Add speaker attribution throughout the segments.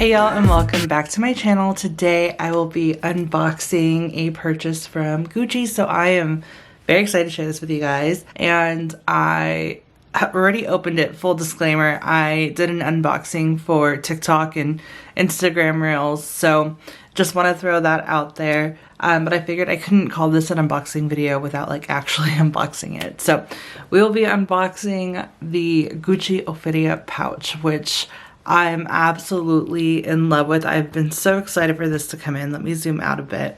Speaker 1: Hey y'all, and welcome back to my channel. Today I will be unboxing a purchase from Gucci. So I am very excited to share this with you guys, and I have already opened it. Full disclaimer, I did an unboxing for TikTok and Instagram Reels, so just want to throw that out there. But I figured I couldn't call this an unboxing video without like actually unboxing it. So we will be unboxing the Gucci Ophidia Pouch, which I'm absolutely in love with. I've been so excited for this to come in. Let me zoom out a bit.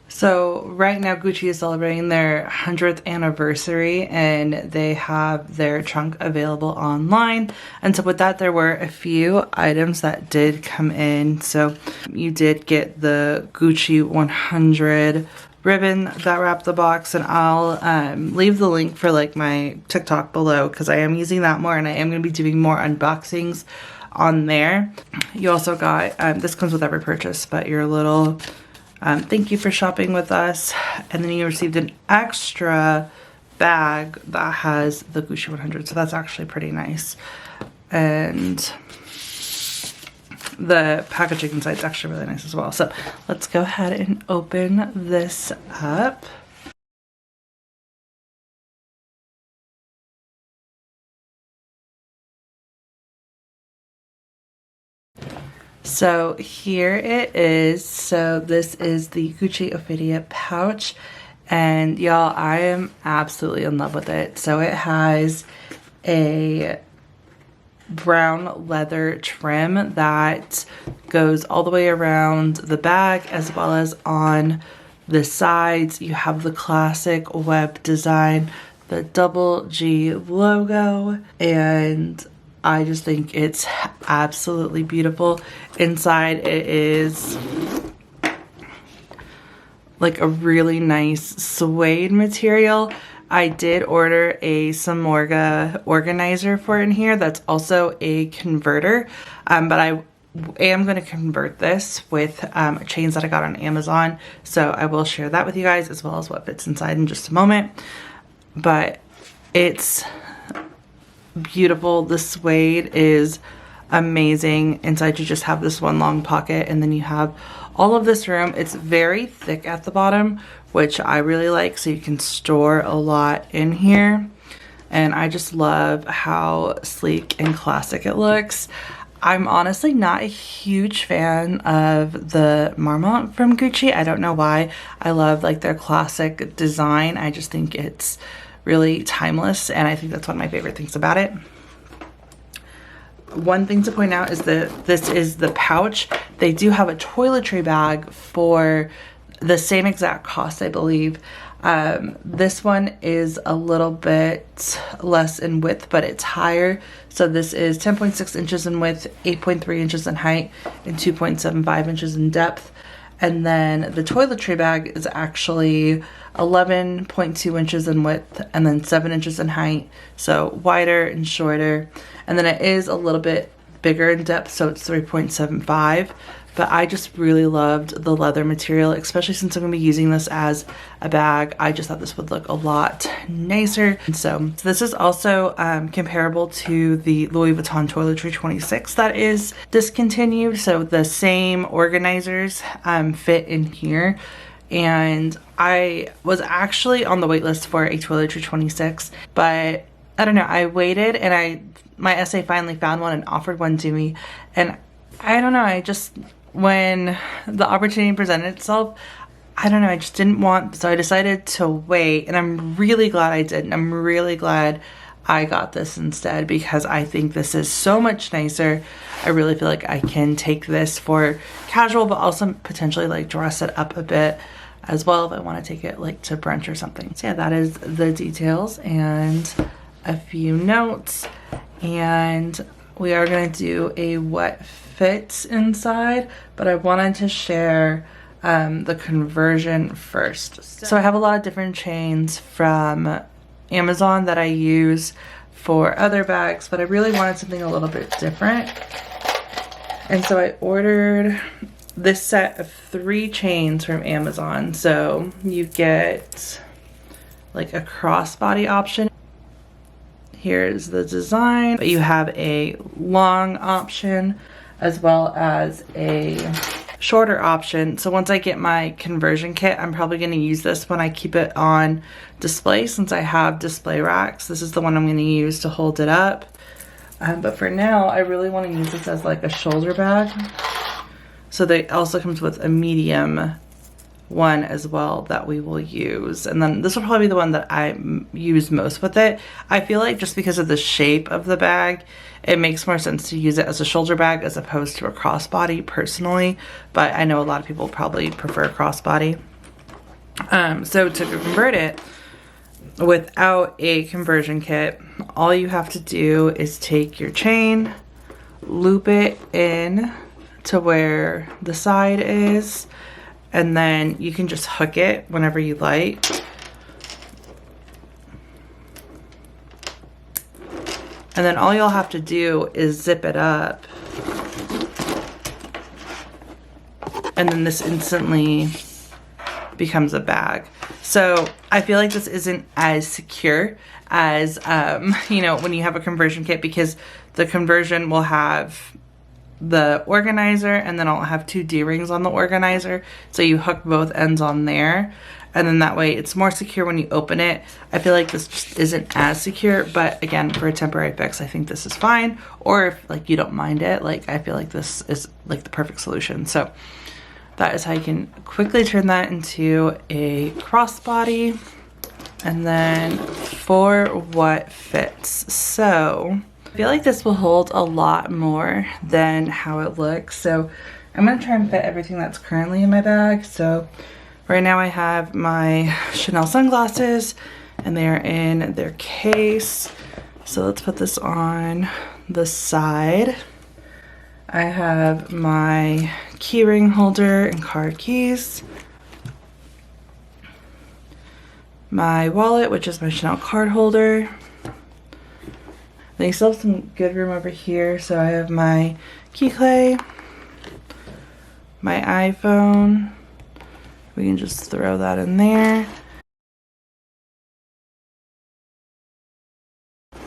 Speaker 1: So right now Gucci is celebrating their 100th anniversary, and they have their trunk available online. And so with that, there were a few items that did come in. So you did get the Gucci 100 ribbon that wrapped the box, and I'll leave the link for like my TikTok below because I am using that more, and I am going to be doing more unboxings on there. You also got, this comes with every purchase, but your little thank you for shopping with us, and then you received an extra bag that has the Gucci 100, so that's actually pretty nice. And the packaging inside is actually really nice as well. So let's go ahead and open this up. So here it is. So this is the Gucci Ophidia Pouch, and y'all, I am absolutely in love with it. So it has a brown leather trim that goes all the way around the bag as well as on the sides. You have the classic web design, the double G logo, and I just think it's absolutely beautiful. Inside it is like a really nice suede material. I did order a Samorga organizer for in here that's also a converter, but I am going to convert this with chains that I got on Amazon, so I will share that with you guys as well as what fits inside in just a moment. But it's beautiful. The suede is amazing. Inside you just have this one long pocket, and then you have all of this room. It's very thick at the bottom, which I really like, so you can store a lot in here. And I just love how sleek and classic it looks. I'm honestly not a huge fan of the Marmont from Gucci. I don't know why. I love like their classic design. I just think it's really timeless, and I think that's one of my favorite things about it. One thing to point out is that this is the pouch. They do have a toiletry bag for the same exact cost, I believe. This one is a little bit less in width, but it's higher. So this is 10.6 inches in width, 8.3 inches in height, and 2.75 inches in depth. And then the toiletry bag is actually 11.2 inches in width and then 7 inches in height. So wider and shorter. And then it is a little bit bigger in depth, so it's 3.75. But I just really loved the leather material, especially since I'm going to be using this as a bag. I just thought this would look a lot nicer. And so this is also comparable to the Louis Vuitton Toiletry 26 that is discontinued. So the same organizers fit in here. And I was actually on the wait list for a Toiletry 26, but I don't know, I waited, and my SA finally found one and offered one to me. And I don't know, when the opportunity presented itself, I don't know, I just didn't want, so I decided to wait, and I'm really glad I did. And I'm really glad I got this instead, because I think this is so much nicer. I really feel like I can take this for casual, but also potentially like dress it up a bit as well if I want to take it like to brunch or something. So yeah, that is the details and a few notes, and we are going to do a what fits inside, but I wanted to share the conversion first. So I have a lot of different chains from Amazon that I use for other bags, but I really wanted something a little bit different. And so I ordered this set of 3 chains from Amazon. So you get like a crossbody option. Here's the design. You have a long option, as well as a shorter option. So once I get my conversion kit, I'm probably going to use this when I keep it on display, since I have display racks. This is the one I'm going to use to hold it up. But for now, I really want to use this as like a shoulder bag. So they also comes with a medium one as well that we will use. And then this will probably be the one that I use most with it. I feel like just because of the shape of the bag, it makes more sense to use it as a shoulder bag as opposed to a crossbody personally. But I know a lot of people probably prefer crossbody. So to convert it without a conversion kit, all you have to do is take your chain, loop it in to where the side is, and then you can just hook it whenever you like. And then all you'll have to do is zip it up. And then this instantly becomes a bag. So I feel like this isn't as secure as, you know, when you have a conversion kit, because the conversion will have the organizer and then I'll have 2 D-rings on the organizer. So you hook both ends on there. And then that way it's more secure when you open it. I feel like this just isn't as secure, but again, for a temporary fix, I think this is fine. Or if like you don't mind it, like I feel like this is like the perfect solution. So that is how you can quickly turn that into a crossbody. And then for what fits. So I feel like this will hold a lot more than how it looks. So I'm gonna try and fit everything that's currently in my bag. So right now I have my Chanel sunglasses and they're in their case. So let's put this on the side. I have my keyring holder and car keys. My wallet, which is my Chanel card holder. They still have some good room over here. So I have my key clay, my iPhone. We can just throw that in there.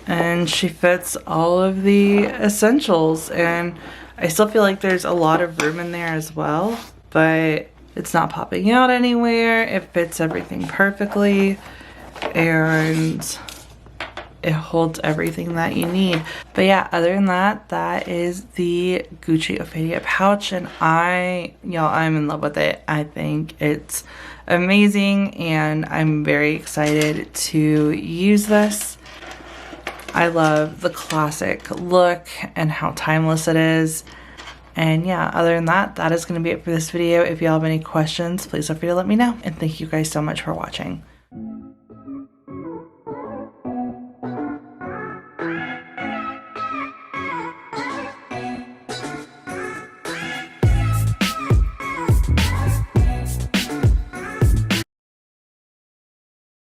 Speaker 1: And she fits all of the essentials. And I still feel like there's a lot of room in there as well, but it's not popping out anywhere. It fits everything perfectly. And it holds everything that you need. But yeah, other than that, that is the Gucci Ophidia pouch, and I'm in love with it. I think it's amazing and I'm very excited to use this. I love the classic look and how timeless it is. And yeah, other than that, that is going to be it for this video. If you all have any questions, please feel free to let me know. And thank you guys so much for watching.